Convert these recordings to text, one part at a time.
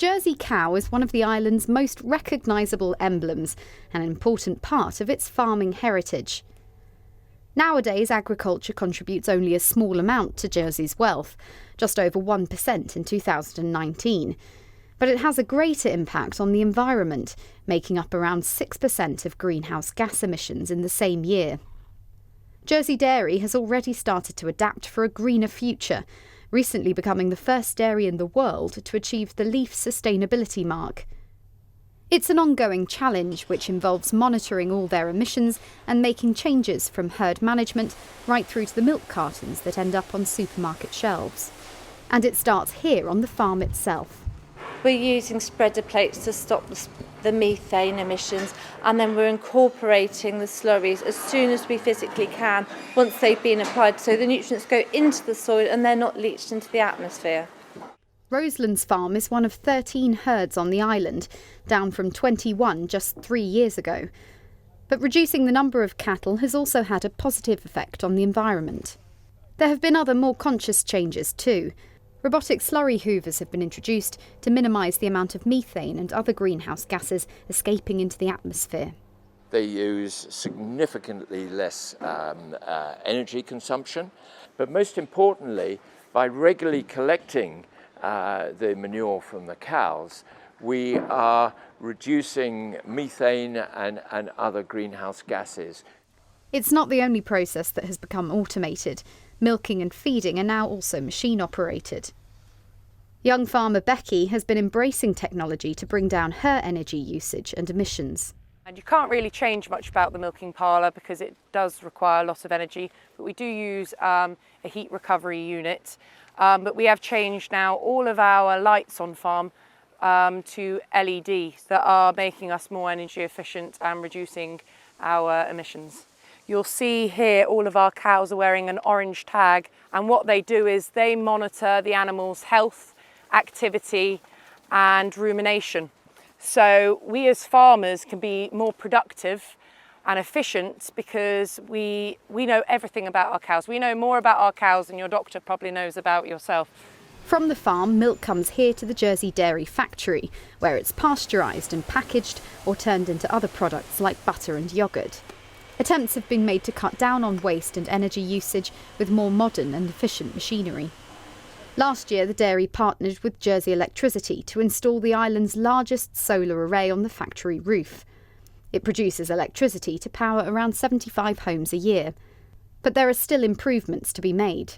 Jersey cow is one of the island's most recognisable emblems and an important part of its farming heritage. Nowadays, agriculture contributes only a small amount to Jersey's wealth, just over 1% in 2019. But it has a greater impact on the environment, making up around 6% of greenhouse gas emissions in the same year. Jersey Dairy has already started to adapt for a greener future, recently becoming the first dairy in the world to achieve the Leaf Sustainability Mark. It's an ongoing challenge which involves monitoring all their emissions and making changes from herd management right through to the milk cartons that end up on supermarket shelves. And it starts here on the farm itself. We're using spreader plates to stop the methane emissions, and then we're incorporating the slurries as soon as we physically can once they've been applied, so the nutrients go into the soil and they're not leached into the atmosphere. Roseland's farm is one of 13 herds on the island, down from 21 just 3 years ago. But reducing the number of cattle has also had a positive effect on the environment. There have been other more conscious changes too. Robotic slurry hoovers have been introduced to minimise the amount of methane and other greenhouse gases escaping into the atmosphere. They use significantly less energy consumption, but most importantly, by regularly collecting the manure from the cows, we are reducing methane and other greenhouse gases. It's not the only process that has become automated. Milking and feeding are now also machine-operated. Young farmer Becky has been embracing technology to bring down her energy usage and emissions. And you can't really change much about the milking parlour because it does require a lot of energy, but we do use a heat recovery unit. But we have changed now all of our lights on farm to LEDs that are making us more energy efficient and reducing our emissions. You'll see here all of our cows are wearing an orange tag, and what they do is they monitor the animal's health, activity and rumination. So we as farmers can be more productive and efficient because we know everything about our cows. We know more about our cows than your doctor probably knows about yourself. From the farm, milk comes here to the Jersey Dairy factory, where it's pasteurised and packaged or turned into other products like butter and yoghurt. Attempts have been made to cut down on waste and energy usage with more modern and efficient machinery. Last year, the dairy partnered with Jersey Electricity to install the island's largest solar array on the factory roof. It produces electricity to power around 75 homes a year. But there are still improvements to be made.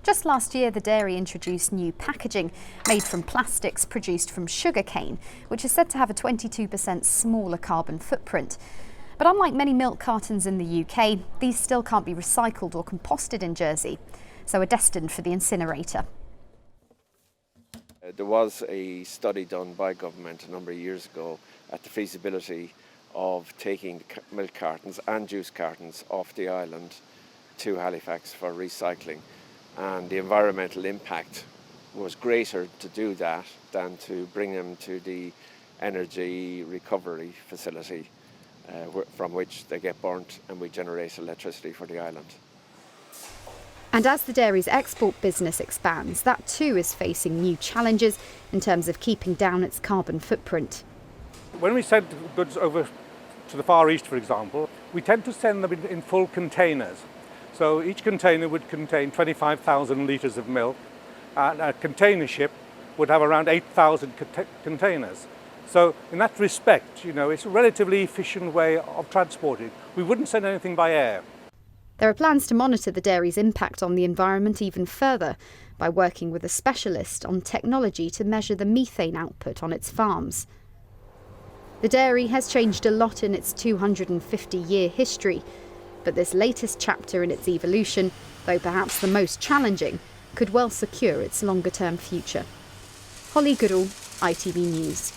Just last year, the dairy introduced new packaging made from plastics produced from sugarcane, which is said to have a 22% smaller carbon footprint. But unlike many milk cartons in the UK, these still can't be recycled or composted in Jersey, so are destined for the incinerator. There was a study done by government a number of years ago at the feasibility of taking milk cartons and juice cartons off the island to Halifax for recycling. And the environmental impact was greater to do that than to bring them to the energy recovery facility from which they get burnt and we generate electricity for the island. And as the dairy's export business expands, that too is facing new challenges in terms of keeping down its carbon footprint. When we send goods over to the Far East, for example, we tend to send them in full containers. So each container would contain 25,000 litres of milk, and a container ship would have around 8,000 containers. So in that respect, it's a relatively efficient way of transporting. We wouldn't send anything by air. There are plans to monitor the dairy's impact on the environment even further by working with a specialist on technology to measure the methane output on its farms. The dairy has changed a lot in its 250-year history, but this latest chapter in its evolution, though perhaps the most challenging, could well secure its longer-term future. Holly Goodall, ITV News.